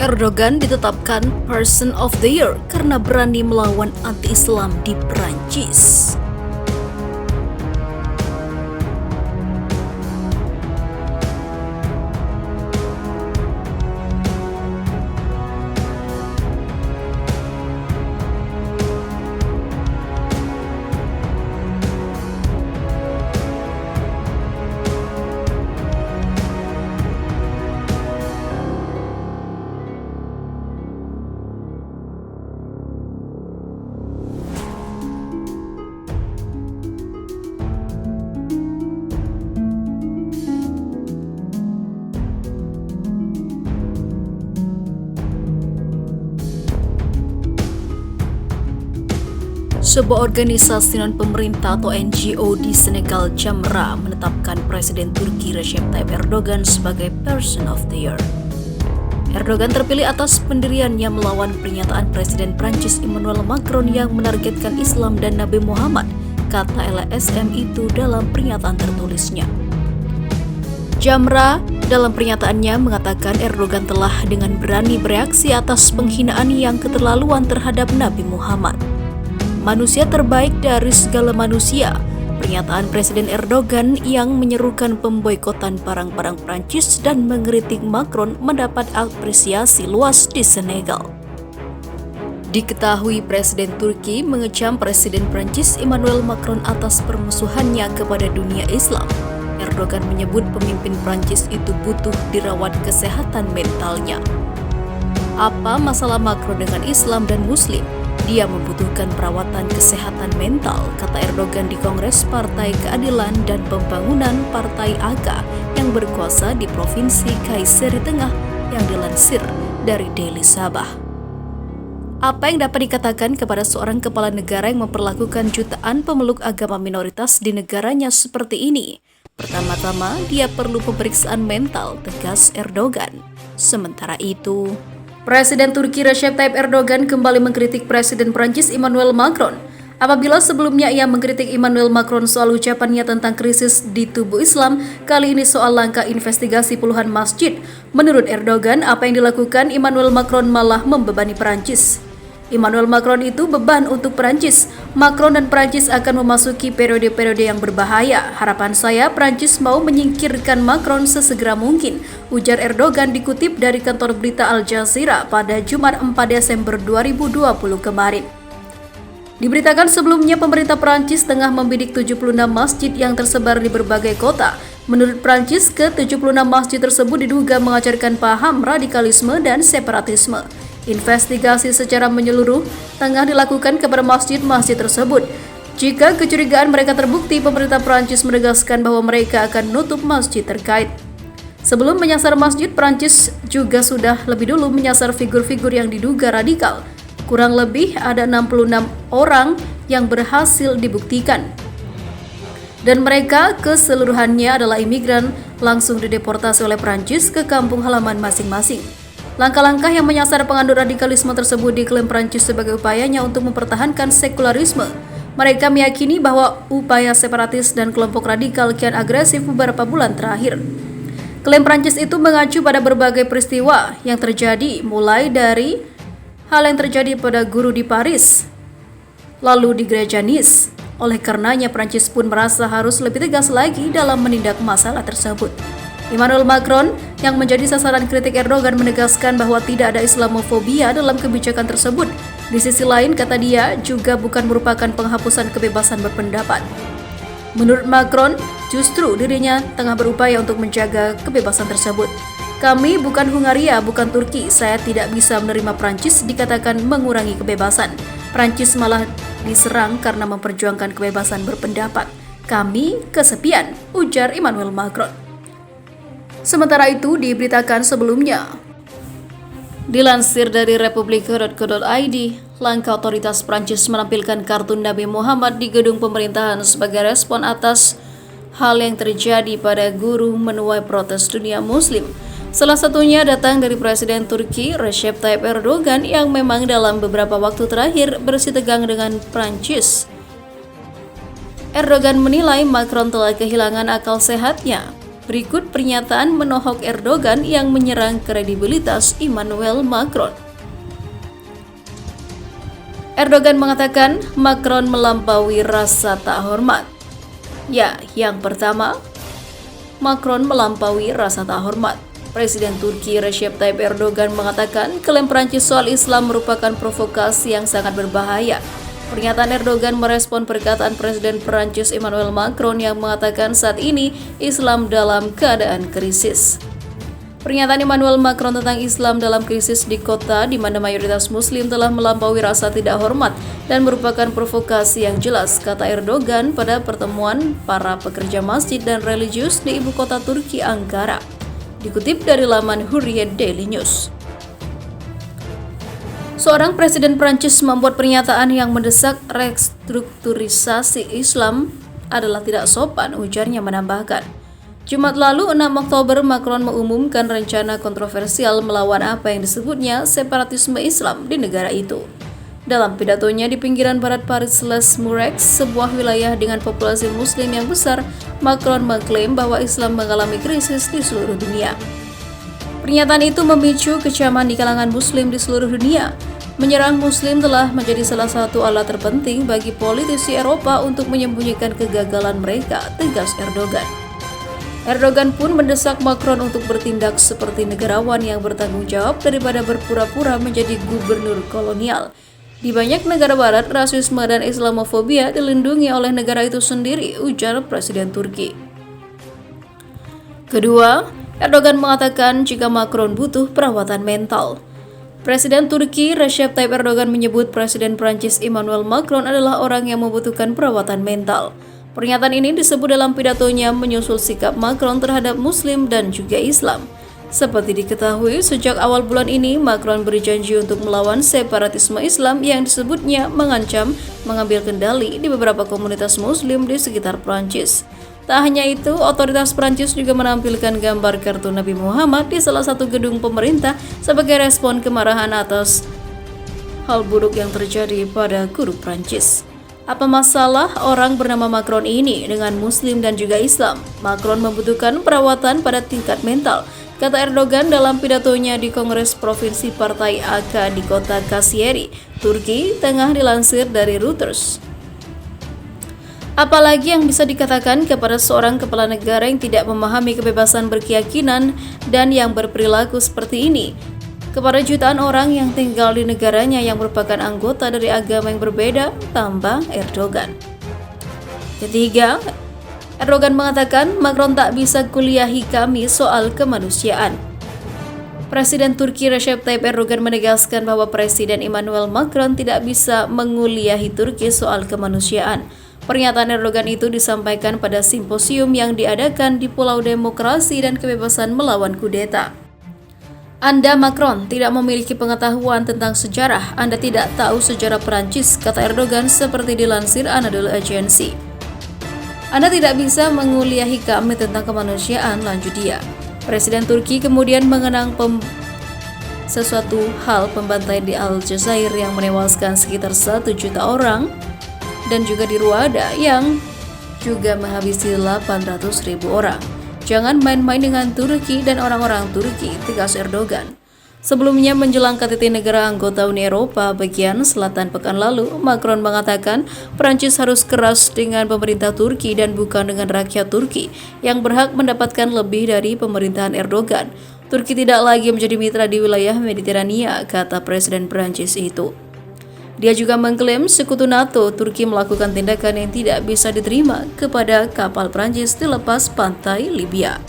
Erdogan ditetapkan Person of the Year karena berani melawan anti-Islam di Prancis. Sebuah organisasi non-pemerintah atau NGO di Senegal, Jamra, menetapkan Presiden Turki Recep Tayyip Erdogan sebagai Person of the Year. Erdogan terpilih atas pendiriannya melawan pernyataan Presiden Prancis Emmanuel Macron yang menargetkan Islam dan Nabi Muhammad, kata LSM itu dalam pernyataan tertulisnya. Jamra dalam pernyataannya mengatakan Erdogan telah dengan berani bereaksi atas penghinaan yang keterlaluan terhadap Nabi Muhammad. Manusia terbaik dari segala manusia, pernyataan Presiden Erdogan yang menyerukan pemboikotan barang-barang Prancis dan mengkritik Macron mendapat apresiasi luas di Senegal. Diketahui Presiden Turki mengecam Presiden Prancis Emmanuel Macron atas permusuhannya kepada dunia Islam. Erdogan menyebut pemimpin Prancis itu butuh dirawat kesehatan mentalnya. Apa masalah Macron dengan Islam dan Muslim? Dia membutuhkan perawatan kesehatan mental, kata Erdogan di Kongres Partai Keadilan dan Pembangunan Partai AKA yang berkuasa di Provinsi Kayseri Tengah yang dilansir dari Daily Sabah. Apa yang dapat dikatakan kepada seorang kepala negara yang memperlakukan jutaan pemeluk agama minoritas di negaranya seperti ini? Pertama-tama, dia perlu pemeriksaan mental, tegas Erdogan. Sementara itu, Presiden Turki Recep Tayyip Erdogan kembali mengkritik Presiden Prancis Emmanuel Macron. Apabila sebelumnya ia mengkritik Emmanuel Macron soal ucapannya tentang krisis di tubuh Islam, kali ini soal langkah investigasi puluhan masjid. Menurut Erdogan, apa yang dilakukan Emmanuel Macron malah membebani Prancis. Emmanuel Macron itu beban untuk Prancis. Macron dan Prancis akan memasuki periode-periode yang berbahaya. Harapan saya Prancis mau menyingkirkan Macron sesegera mungkin, ujar Erdogan dikutip dari kantor berita Al Jazeera pada Jumat 4 Desember 2020 kemarin. Diberitakan sebelumnya pemerintah Prancis tengah membidik 76 masjid yang tersebar di berbagai kota. Menurut Prancis, ke-76 masjid tersebut diduga mengajarkan paham radikalisme dan separatisme. Investigasi secara menyeluruh tengah dilakukan kepada masjid-masjid tersebut. Jika kecurigaan mereka terbukti, pemerintah Prancis menegaskan bahwa mereka akan menutup masjid terkait. Sebelum menyasar masjid, Prancis juga sudah lebih dulu menyasar figur-figur yang diduga radikal. Kurang lebih ada 66 orang yang berhasil dibuktikan. Dan mereka keseluruhannya adalah imigran langsung dideportasi oleh Prancis ke kampung halaman masing-masing. Langkah-langkah yang menyasar penganut radikalisme tersebut diklaim Prancis sebagai upayanya untuk mempertahankan sekularisme. Mereka meyakini bahwa upaya separatis dan kelompok radikal kian agresif beberapa bulan terakhir. Klaim Prancis itu mengacu pada berbagai peristiwa yang terjadi, mulai dari hal yang terjadi pada guru di Paris, lalu di gereja Nice. Oleh karenanya, Prancis pun merasa harus lebih tegas lagi dalam menindak masalah tersebut. Emmanuel Macron yang menjadi sasaran kritik Erdogan menegaskan bahwa tidak ada Islamofobia dalam kebijakan tersebut. Di sisi lain, kata dia, juga bukan merupakan penghapusan kebebasan berpendapat. Menurut Macron, justru dirinya tengah berupaya untuk menjaga kebebasan tersebut. Kami bukan Hungaria, bukan Turki. Saya tidak bisa menerima Prancis dikatakan mengurangi kebebasan. Prancis malah diserang karena memperjuangkan kebebasan berpendapat. Kami kesepian, ujar Emmanuel Macron. Sementara itu, diberitakan sebelumnya, dilansir dari republik.co.id, langkah otoritas Prancis menampilkan kartun Nabi Muhammad di gedung pemerintahan sebagai respon atas hal yang terjadi pada guru menuai protes dunia Muslim. Salah satunya datang dari Presiden Turki Recep Tayyip Erdogan yang memang dalam beberapa waktu terakhir bersitegang dengan Prancis. Erdogan menilai Macron telah kehilangan akal sehatnya. Berikut pernyataan menohok Erdogan yang menyerang kredibilitas Emmanuel Macron. Erdogan mengatakan Macron melampaui rasa tak hormat. Ya, yang pertama, Macron melampaui rasa tak hormat. Presiden Turki Recep Tayyip Erdogan mengatakan klaim Prancis soal Islam merupakan provokasi yang sangat berbahaya. Pernyataan Erdogan merespon perkataan Presiden Prancis Emmanuel Macron yang mengatakan saat ini Islam dalam keadaan krisis. Pernyataan Emmanuel Macron tentang Islam dalam krisis di kota di mana mayoritas Muslim telah melampaui rasa tidak hormat dan merupakan provokasi yang jelas, kata Erdogan pada pertemuan para pekerja masjid dan religius di ibu kota Turki, Ankara. Dikutip dari laman Hurriyet Daily News. Seorang presiden Prancis membuat pernyataan yang mendesak restrukturisasi Islam adalah tidak sopan, ujarnya menambahkan. Jumat lalu 6 Oktober Macron mengumumkan rencana kontroversial melawan apa yang disebutnya separatisme Islam di negara itu. Dalam pidatonya di pinggiran barat Paris Les Mureks, sebuah wilayah dengan populasi muslim yang besar, Macron mengklaim bahwa Islam mengalami krisis di seluruh dunia. Pernyataan itu memicu kecaman di kalangan muslim di seluruh dunia. Menyerang muslim telah menjadi salah satu alat terpenting bagi politisi Eropa untuk menyembunyikan kegagalan mereka, tegas Erdogan. Erdogan pun mendesak Macron untuk bertindak seperti negarawan yang bertanggung jawab daripada berpura-pura menjadi gubernur kolonial. Di banyak negara barat, rasisme dan Islamofobia dilindungi oleh negara itu sendiri, ujar Presiden Turki. Kedua, Erdogan mengatakan jika Macron butuh perawatan mental. Presiden Turki Recep Tayyip Erdogan menyebut Presiden Prancis Emmanuel Macron adalah orang yang membutuhkan perawatan mental. Pernyataan ini disebut dalam pidatonya menyusul sikap Macron terhadap Muslim dan juga Islam. Seperti diketahui, sejak awal bulan ini, Macron berjanji untuk melawan separatisme Islam yang disebutnya mengancam mengambil kendali di beberapa komunitas Muslim di sekitar Prancis. Tak hanya itu, otoritas Prancis juga menampilkan gambar kartu Nabi Muhammad di salah satu gedung pemerintah sebagai respon kemarahan atas hal buruk yang terjadi pada guru Prancis. Apa masalah orang bernama Macron ini dengan Muslim dan juga Islam? Macron membutuhkan perawatan pada tingkat mental, kata Erdogan dalam pidatonya di Kongres Provinsi Partai AK di kota Kayseri, Turki, tengah dilansir dari Reuters. Apalagi yang bisa dikatakan kepada seorang kepala negara yang tidak memahami kebebasan berkeyakinan dan yang berperilaku seperti ini kepada jutaan orang yang tinggal di negaranya yang merupakan anggota dari agama yang berbeda, tambah Erdogan. Ketiga, Erdogan mengatakan Macron tak bisa kuliahi kami soal kemanusiaan. Presiden Turki Recep Tayyip Erdogan menegaskan bahwa Presiden Emmanuel Macron tidak bisa menguliahi Turki soal kemanusiaan. Pernyataan Erdogan itu disampaikan pada simposium yang diadakan di Pulau Demokrasi dan Kebebasan Melawan Kudeta. Anda Macron tidak memiliki pengetahuan tentang sejarah, Anda tidak tahu sejarah Perancis, kata Erdogan seperti dilansir Anadolu Agency. Anda tidak bisa menguliahi kami tentang kemanusiaan, lanjut dia. Presiden Turki kemudian mengenang sesuatu hal pembantaian di Aljazair yang menewaskan sekitar 1 juta orang dan juga di Ruanda yang juga menghabisi 800.000 orang. Jangan main-main dengan Turki dan orang-orang Turki, tegas Erdogan. Sebelumnya menjelang KTT negara anggota Uni Eropa bagian selatan pekan lalu, Macron mengatakan Prancis harus keras dengan pemerintah Turki dan bukan dengan rakyat Turki yang berhak mendapatkan lebih dari pemerintahan Erdogan. Turki tidak lagi menjadi mitra di wilayah Mediterania, kata Presiden Prancis itu. Dia juga mengklaim sekutu NATO Turki melakukan tindakan yang tidak bisa diterima kepada kapal Prancis di lepas pantai Libya.